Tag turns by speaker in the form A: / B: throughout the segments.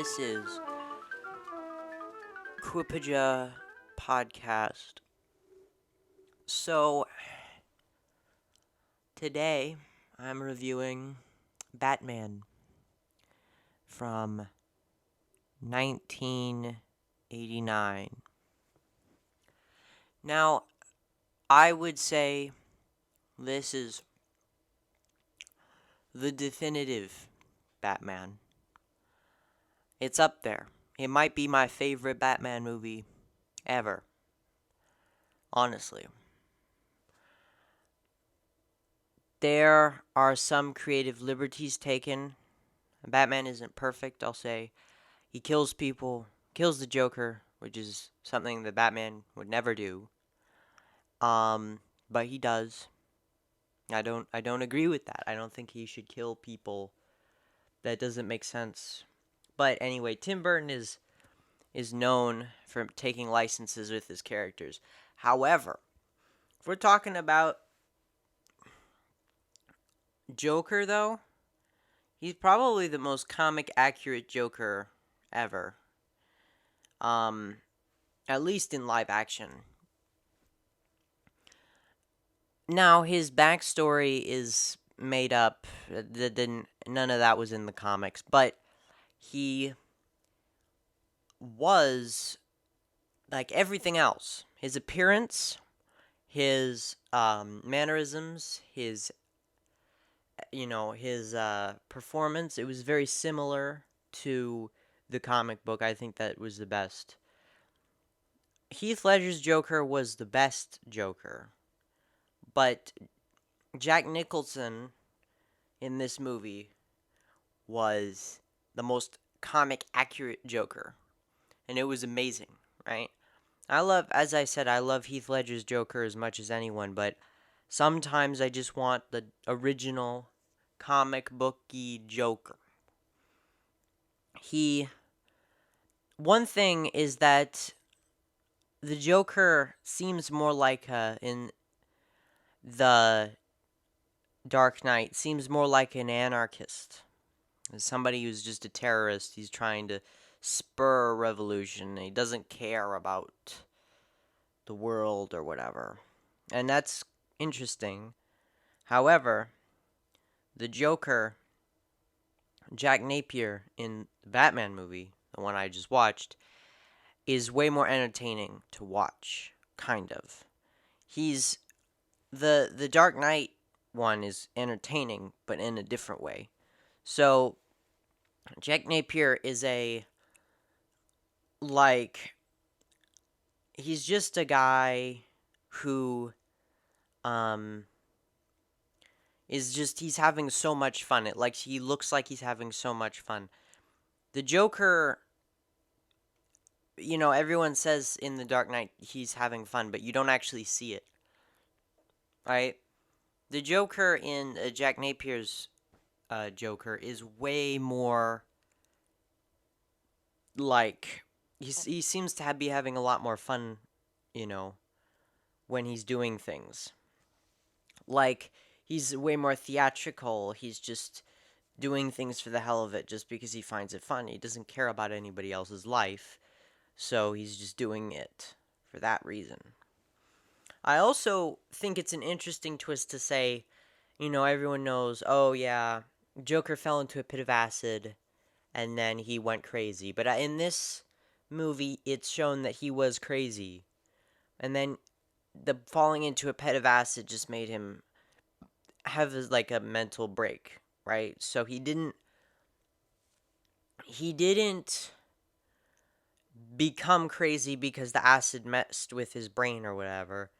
A: This is Qupj podcast. So, today I'm reviewing Batman from 1989. Now, I would say this is the definitive Batman. It's up there. It might be my favorite Batman movie ever. Honestly. There are some creative liberties taken. Batman isn't perfect, I'll say. He kills people, kills the Joker, which is something that Batman would never do. But he does. I don't agree with that. I don't think he should kill people. That doesn't make sense. But anyway, Tim Burton is known for taking licenses with his characters. However, if we're talking about Joker though, he's probably the most comic accurate Joker ever. At least in live action. Now, his backstory is made up. None of that was in the comics, but he was like everything else. His appearance, his mannerisms, his performance. It was very similar to the comic book. I think that was the best. Heath Ledger's Joker was the best Joker, but Jack Nicholson in this movie was the most comic accurate Joker, and it was amazing, right? As I said, I love Heath Ledger's Joker as much as anyone, but sometimes I just want the original comic booky Joker. One thing is that the Joker seems more like in the Dark Knight seems more like an anarchist. Somebody who's just a terrorist. He's trying to spur a revolution. He doesn't care about the world or whatever. And that's interesting. However, the Joker, Jack Napier in the Batman movie, the one I just watched, is way more entertaining to watch, kind of. He's the Dark Knight one is entertaining, but in a different way. So, Jack Napier is he's just a guy who, he's having so much fun. He looks like he's having so much fun. The Joker, everyone says in The Dark Knight he's having fun, but you don't actually see it, right? The Joker in Jack Napier's Joker is way more he seems to be having a lot more fun, when he's doing things. He's way more theatrical. He's just doing things for the hell of it just because he finds it fun. He doesn't care about anybody else's life, so he's just doing it for that reason. I also think it's an interesting twist to say, everyone knows, oh yeah, Joker fell into a pit of acid and then he went crazy. But in this movie, it's shown that he was crazy. And then the falling into a pit of acid just made him have a mental break, right? So he didn't become crazy because the acid messed with his brain or whatever.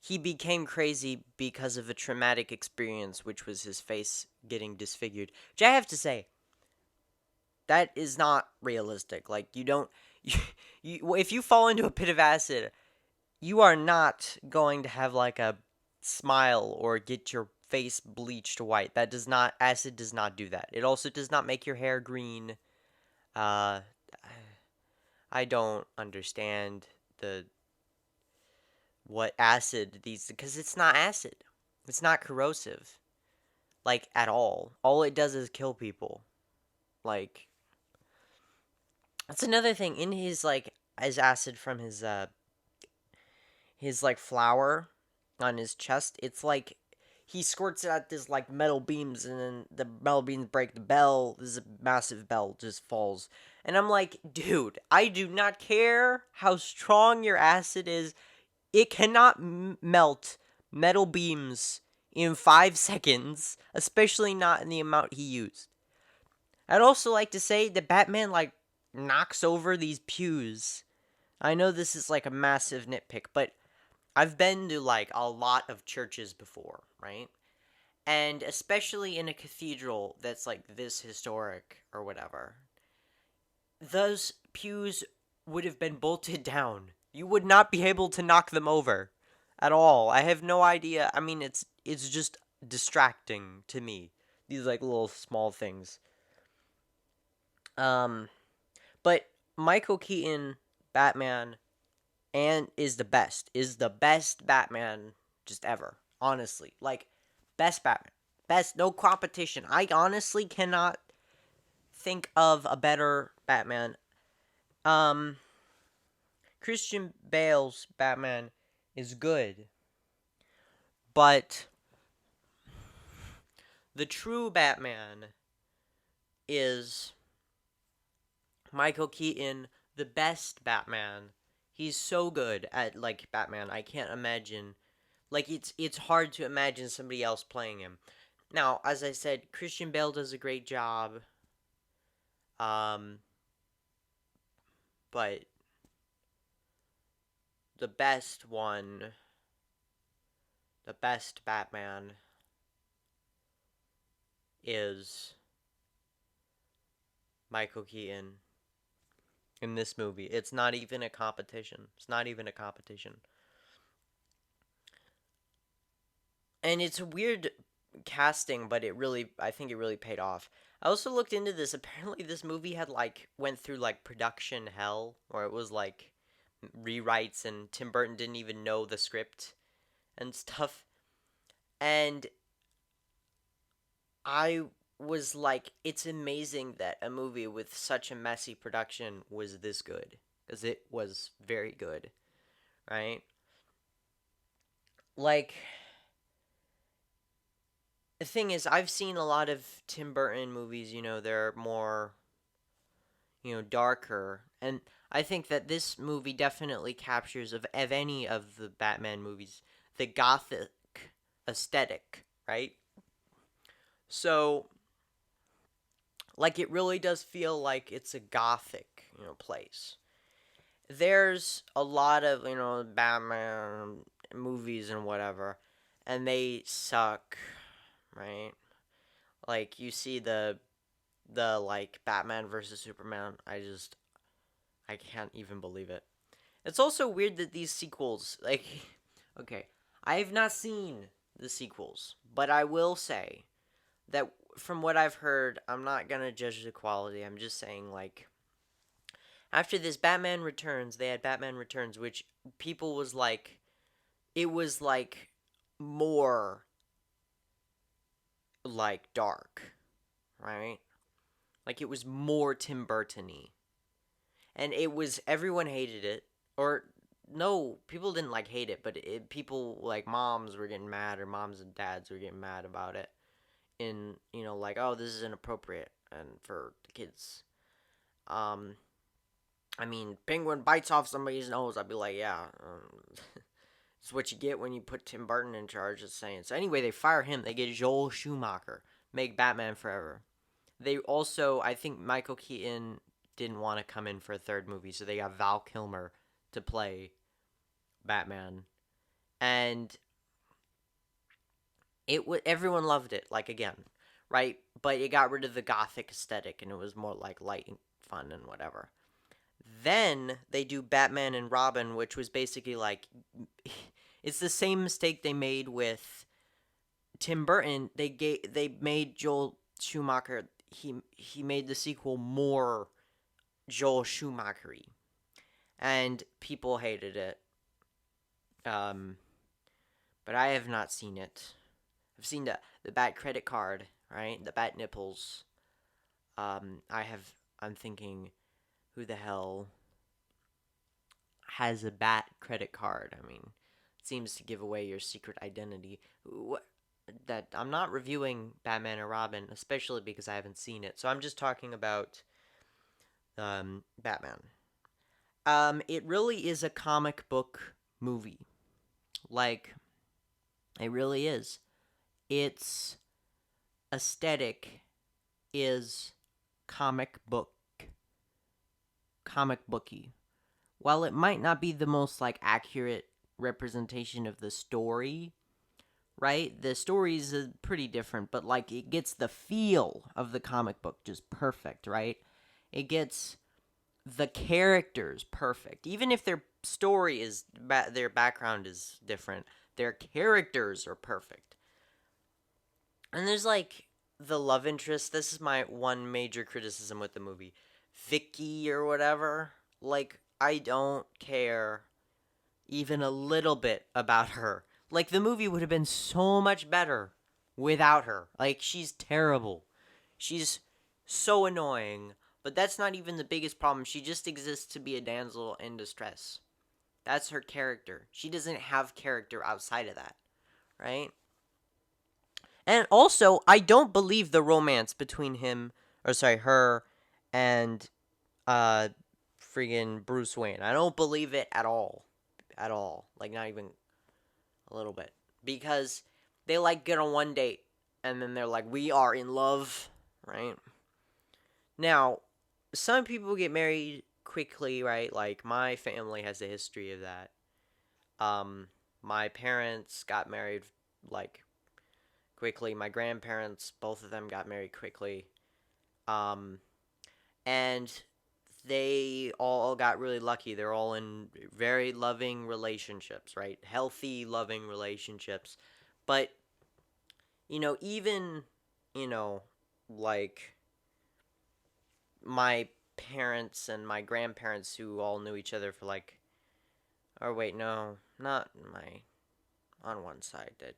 A: He became crazy because of a traumatic experience, which was his face getting disfigured. Which I have to say, that is not realistic. If you fall into a pit of acid, you are not going to have a smile or get your face bleached white. Acid does not do that. It also does not make your hair green. I don't understand what acid because it's not acid. It's not corrosive. At all. All it does is kill people. That's another thing in his like his acid from his like flower on his chest. It's like he squirts it at this like metal beams, and then the metal beams break the bell. This is a massive bell just falls, and I'm like, dude, I do not care how strong your acid is. It cannot melt metal beams in 5 seconds, especially not in the amount he used. I'd also like to say that Batman like knocks over these pews. I know this is like a massive nitpick, but I've been to like a lot of churches before, right? And especially in a cathedral that's like this historic or whatever, those pews would have been bolted down. You would not be able to knock them over at all. I have no idea. I mean, it's just distracting to me. These like little small things. Um, but Michael Keaton Batman and is the best Batman just ever. Honestly, like best Batman, best, no competition. I honestly cannot think of a better Batman. Um, Christian Bale's Batman is good, but the true Batman is Michael Keaton, the best Batman. He's so good at like Batman. I can't imagine, like it's hard to imagine somebody else playing him. Now, as I said, Christian Bale does a great job. Um, but the best one, the best Batman is Michael Keaton in this movie. It's not even a competition. It's not even a competition. And it's a weird casting, but I think it really paid off. I also looked into this. Apparently this movie had like went through like production hell, where it was like rewrites, and Tim Burton didn't even know the script and stuff. And I was like, it's amazing that a movie with such a messy production was this good, because it was very good, right? Like, the thing is, I've seen a lot of Tim Burton movies, they're more, darker. And I think that this movie definitely captures, of any of the Batman movies, the gothic aesthetic, right? So, like, it really does feel like it's a gothic, place. There's a lot of, Batman movies and whatever, and they suck, right? Like, you see the like Batman versus Superman. I can't even believe it. It's also weird that these sequels, like, okay, I have not seen the sequels, but I will say that from what I've heard, I'm not gonna judge the quality. I'm just saying, like, after this Batman Returns, they had Batman Returns, which people was like, it was like more like dark, right? Like it was more Tim Burton-y. And it was, everyone hated it, or no, people didn't like hate it, but people like moms were getting mad, or moms and dads were getting mad about it, in like, oh, this is inappropriate and for the kids. um I mean, Penguin bites off somebody's nose, I'd be like, yeah, it's what you get when you put Tim Burton in charge of saying. So anyway, they fire him, they get Joel Schumacher, make Batman Forever. They also, I think Michael Keaton didn't want to come in for a third movie, so they got Val Kilmer to play Batman, and everyone loved it. Like, again, right? But it got rid of the gothic aesthetic, and it was more like light and fun and whatever. Then they do Batman and Robin, which was basically like, it's the same mistake they made with Tim Burton. They made Joel Schumacher. He made the sequel more Joel Schumacher-y, and people hated it. Um, but I have not seen it. I've seen the Bat credit card, right? The Bat nipples. I'm thinking, who the hell has a bat credit card? I mean, it seems to give away your secret identity. What? That I'm not reviewing Batman and Robin, especially because I haven't seen it. So I'm just talking about Batman. It really is a comic book movie. Like, it really is. Its aesthetic is comic booky. While it might not be the most like accurate representation of the story, right? The story's pretty different, but like it gets the feel of the comic book just perfect, right? It gets the characters perfect. Even if their story is their background is different, their characters are perfect. And there's like the love interest. This is my one major criticism with the movie. Vicky or whatever. Like, I don't care even a little bit about her. Like, the movie would have been so much better without her. Like, she's terrible. She's so annoying. But that's not even the biggest problem. She just exists to be a damsel in distress. That's her character. She doesn't have character outside of that, right? And also, I don't believe the romance between her, and uh, friggin' Bruce Wayne. I don't believe it at all. At all. Like, not even a little bit. Because they, like, get on one date, and then they're like, we are in love, right? Now, some people get married quickly, right? Like, my family has a history of that. My parents got married, like, quickly. My grandparents, both of them got married quickly. And they all got really lucky. They're all in very loving relationships, right? Healthy, loving relationships. But, even, you know, like my parents and my grandparents who all knew each other for like, or wait, no, not my, on one side, that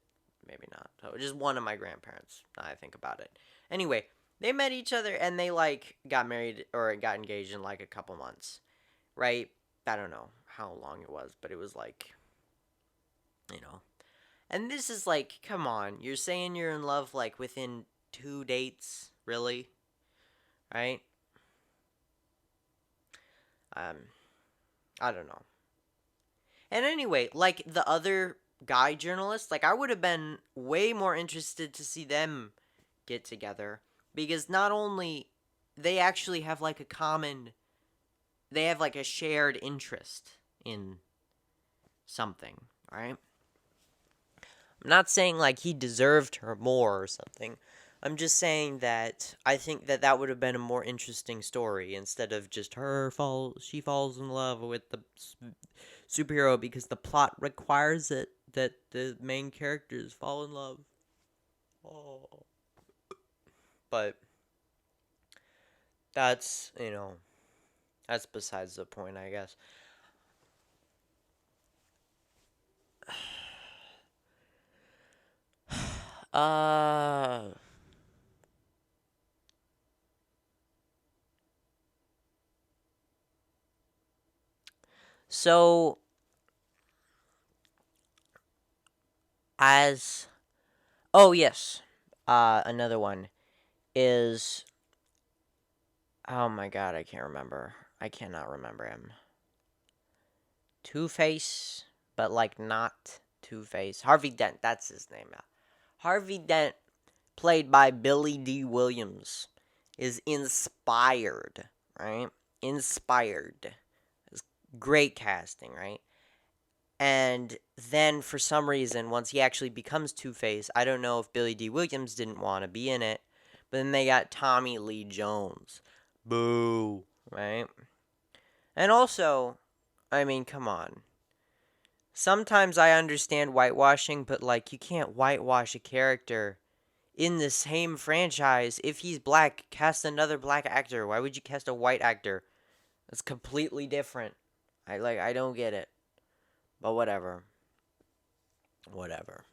A: maybe not. So just one of my grandparents, now I think about it. Anyway, they met each other and they like got married or got engaged in like a couple months, right? I don't know how long it was, but it was like, you know. And this is like, come on, you're saying you're in love like within 2 dates, really? Right? Um, I don't know. And anyway, like the other guy journalists, like I would have been way more interested to see them get together because not only they actually have like they have like a shared interest in something, right? I'm not saying like he deserved her more or something. I'm just saying that I think that that would have been a more interesting story instead of just she falls in love with the superhero because the plot requires it that the main characters fall in love. Oh. But that's, that's besides the point, I guess. Uh so as oh yes. Another one is, oh my god, I can't remember. I cannot remember him. Two-Face, but like not Two-Face. Harvey Dent, that's his name now. Harvey Dent, played by Billy D. Williams, is inspired, right? Inspired. It's great casting, right? And then for some reason, once he actually becomes Two-Face, I don't know if Billy D. Williams didn't want to be in it, but then they got Tommy Lee Jones. Boo, right? And also, I mean, come on. Sometimes I understand whitewashing, but like you can't whitewash a character in the same franchise. If he's black, cast another black actor. Why would you cast a white actor? That's completely different. I don't get it. But whatever. Whatever.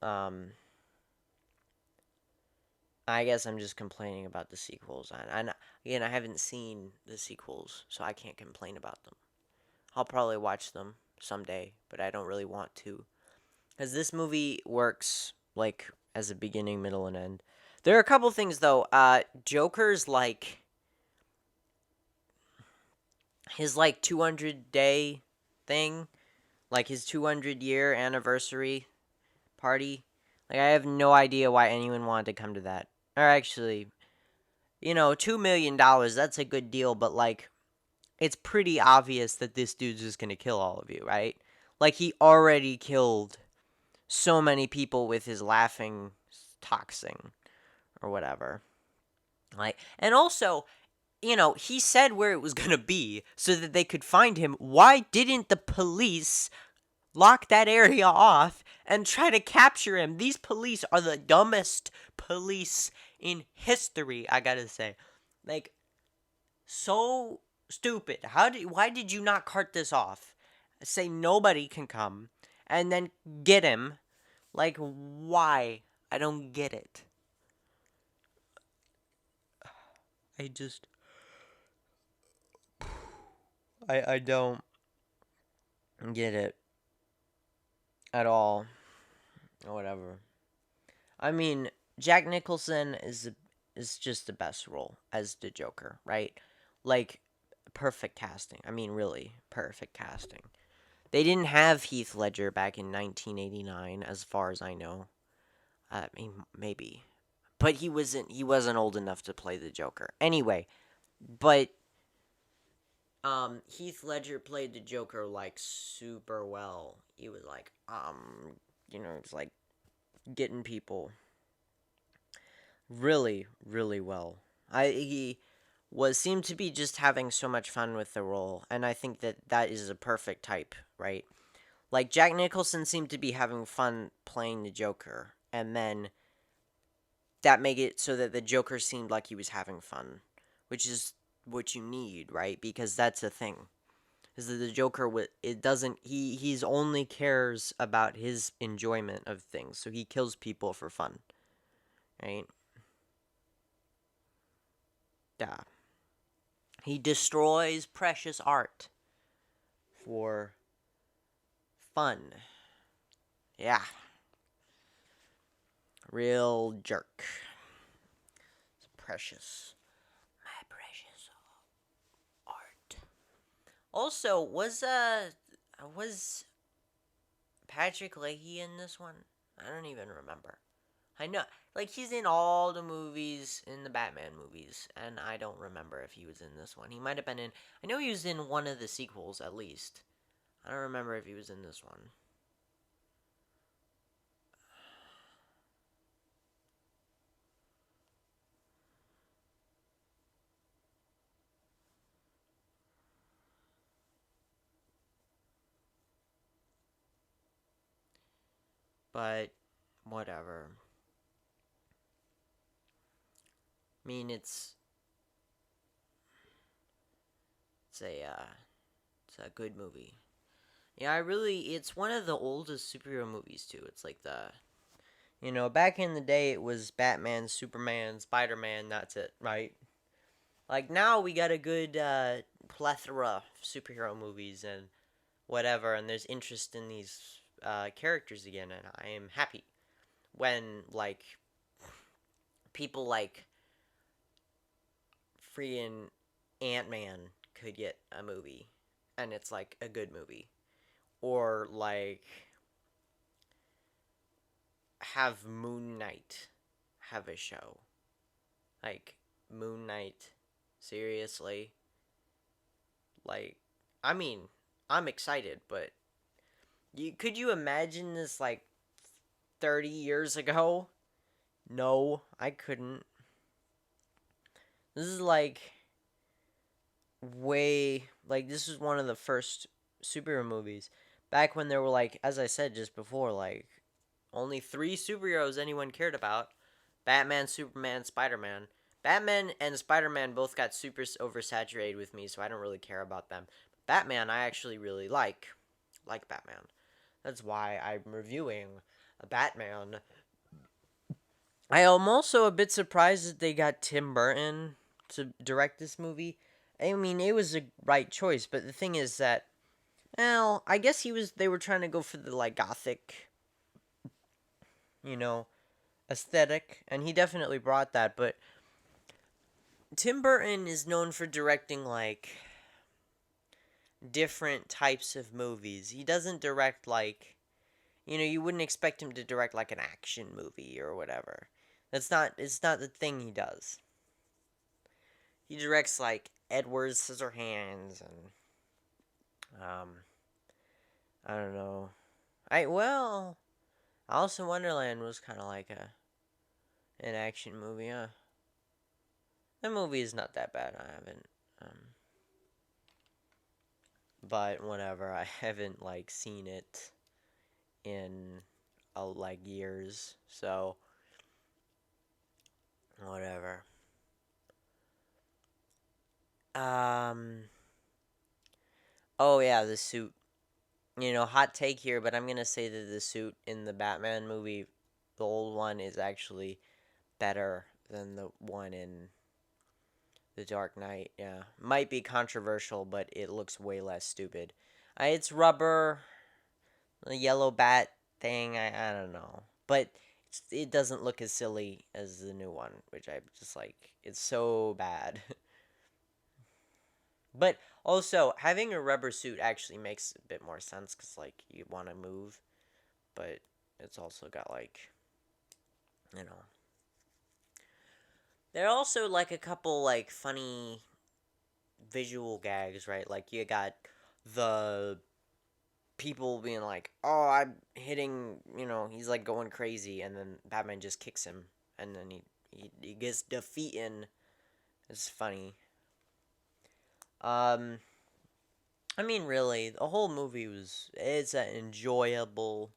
A: Um I guess I'm just complaining about the sequels. And again, I haven't seen the sequels, so I can't complain about them. I'll probably watch them someday, but I don't really want to. Because this movie works, like, as a beginning, middle, and end. There are a couple things, though. Joker's, like, his, like, 200-day thing, like, his 200-year anniversary party. Like, I have no idea why anyone wanted to come to that. Or actually, $2 million, that's a good deal, but, like, it's pretty obvious that this dude's just gonna kill all of you, right? Like, he already killed so many people with his laughing toxin or whatever. Like, and also, he said where it was gonna be so that they could find him. Why didn't the police lock that area off and try to capture him? These police are the dumbest police in history, I gotta say. Like, so stupid. Why did you not cart this off? Say nobody can come and then get him. Like, why? I don't get it. I just I don't get it at all. Or whatever. I mean, Jack Nicholson is just the best role as the Joker, right? Like, perfect casting. I mean, really perfect casting. They didn't have Heath Ledger back in 1989, as far as I know. I mean, maybe, but he wasn't old enough to play the Joker. Anyway, but Heath Ledger played the Joker like super well. He was like it's like getting people really, really well. He was seemed to be just having so much fun with the role, and I think that is a perfect type, right? Like, Jack Nicholson seemed to be having fun playing the Joker, and then that made it so that the Joker seemed like he was having fun, which is what you need, right? Because that's the thing. Is that the Joker it doesn't he's only cares about his enjoyment of things. So he kills people for fun, right? Yeah. He destroys precious art for fun. Yeah. Real jerk. It's precious. My precious art. Also, was Patrick Leahy in this one? I don't even remember. I know, like, he's in all the movies, in the Batman movies, and I don't remember if he was in this one. He might have been in. I know he was in one of the sequels, at least. I don't remember if he was in this one. But, whatever. I mean, it's a good movie. Yeah, it's one of the oldest superhero movies, too. It's like back in the day, it was Batman, Superman, Spider-Man, that's it, right? Like, now we got a good plethora of superhero movies and whatever, and there's interest in these characters again, and I am happy when, like, people like freaking Ant-Man could get a movie, and it's, like, a good movie. Or, like, have Moon Knight have a show. Like, Moon Knight, seriously? Like, I mean, I'm excited, but could you imagine this, like, 30 years ago? No, I couldn't. This is like this is one of the first superhero movies. Back when there were, like, as I said just before, like, only 3 superheroes anyone cared about: Batman, Superman, Spider-Man. Batman and Spider-Man both got super oversaturated with me, so I don't really care about them. Batman, I actually really like Batman. That's why I'm reviewing a Batman I am also a bit surprised that they got Tim Burton to direct this movie. I mean, it was a right choice, but the thing is that, well, I guess they were trying to go for the like gothic, you know, aesthetic, and he definitely brought that, but Tim Burton is known for directing like different types of movies. He doesn't direct like, you wouldn't expect him to direct like an action movie or whatever. It's not the thing he does. He directs like Edward Scissorhands and um I don't know. Alice in Wonderland was kind of like an action movie, huh? The movie is not that bad. I haven't but whatever. I haven't like seen it in like years. So whatever. Um oh yeah, the suit. Hot take here, but I'm going to say that the suit in the Batman movie, the old one, is actually better than the one in The Dark Knight. Yeah. Might be controversial, but it looks way less stupid. It's rubber, the yellow bat thing. I don't know. But it doesn't look as silly as the new one, which I just like. It's so bad. But also, having a rubber suit actually makes a bit more sense because, like, you want to move, but it's also got, like, you know. There are also, like, a couple, like, funny visual gags, right? Like, you got the people being like, oh, I'm hitting, he's, like, going crazy, and then Batman just kicks him, and then he gets defeated. It's funny. I mean, really, the whole movie it's an enjoyable.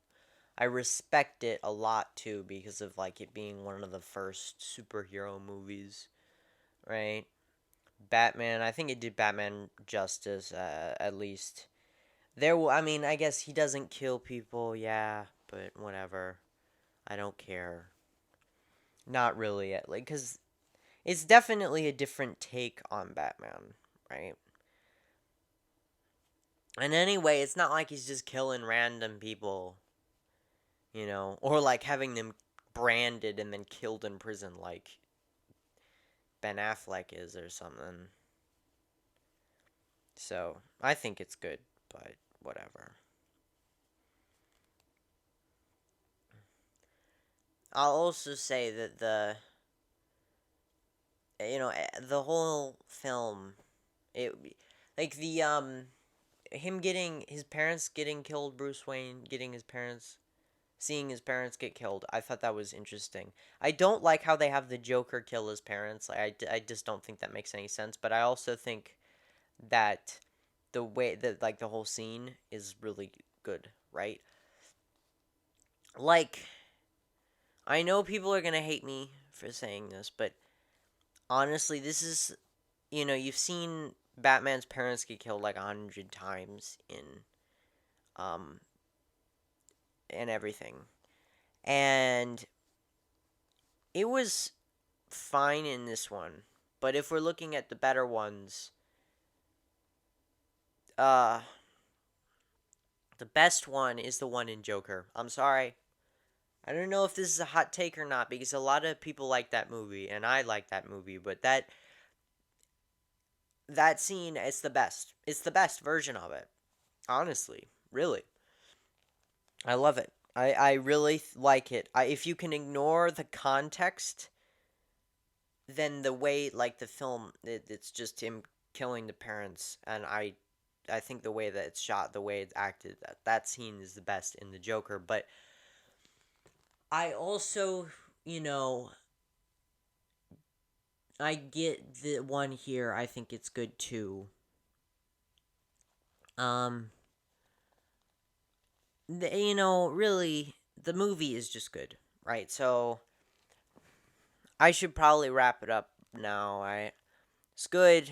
A: I respect it a lot too because of like it being one of the first superhero movies, right? Batman, I think it did Batman justice. At least I mean, I guess he doesn't kill people, yeah, but whatever. I don't care. Not really, like, because it's definitely a different take on Batman, right? And anyway, it's not like he's just killing random people, or like having them branded and then killed in prison like Ben Affleck is or something. So, I think it's good, but whatever. I'll also say that the whole film, it, like him getting his parents getting killed, Bruce Wayne getting his parents seeing his parents get killed. I thought that was interesting. I don't like how they have the Joker kill his parents. Like, I just don't think that makes any sense. But I also think that the way that like the whole scene is really good, right? Like, I know people are gonna hate me for saying this, but honestly, this is you've seen Batman's parents get killed like 100 times um in everything, and it was fine in this one. But if we're looking at the better ones, uh, the best one is the one in Joker. I'm sorry. I don't know if this is a hot take or not because a lot of people like that movie and I like that movie, but that scene is the best. It's the best version of it. Honestly, really. I love it. I really like it. If you can ignore the context, then the way like the film it's just him killing the parents, and I think the way that it's shot, the way it's acted, that scene is the best in the Joker. But I also, you know, I get the one here. I think it's good too. Um, really, the movie is just good, right? So I should probably wrap it up now. It's good.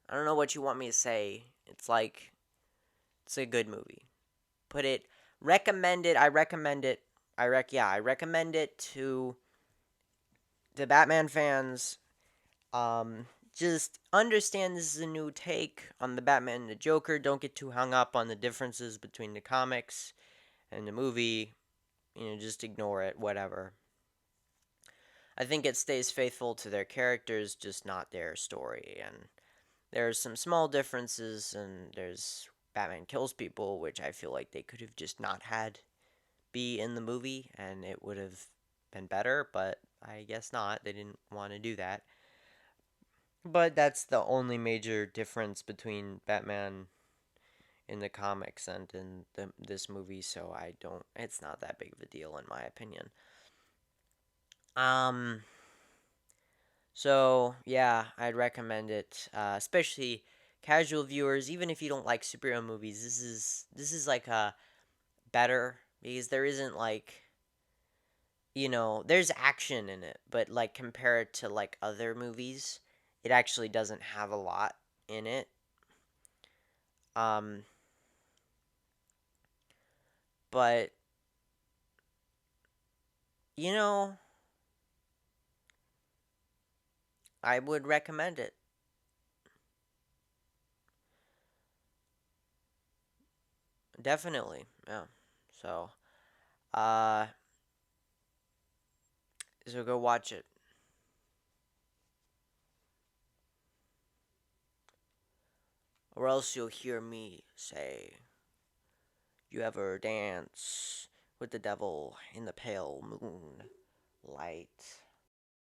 A: I don't know what you want me to say. It's like it's a good movie. Recommend it. I recommend it. I recommend it to the Batman fans, just understand this is a new take on the Batman and the Joker. Don't get too hung up on the differences between the comics and the movie. Just ignore it, whatever. I think it stays faithful to their characters, just not their story. And there's some small differences, and there's Batman kills people, which I feel like they could have just not had be in the movie, and it would have been better, but I guess not. They didn't want to do that. But that's the only major difference between Batman in the comics and in this movie, so I don't. It's not that big of a deal, in my opinion. Um, So yeah, I'd recommend it, especially casual viewers. Even if you don't like superhero movies, this is like a better because there isn't like there's action in it, but like compared to like other movies, it actually doesn't have a lot in it. Um, but you know, I would recommend it definitely. Yeah. So uh, so go watch it, or else you'll hear me say. You ever dance with the devil in the pale moon light?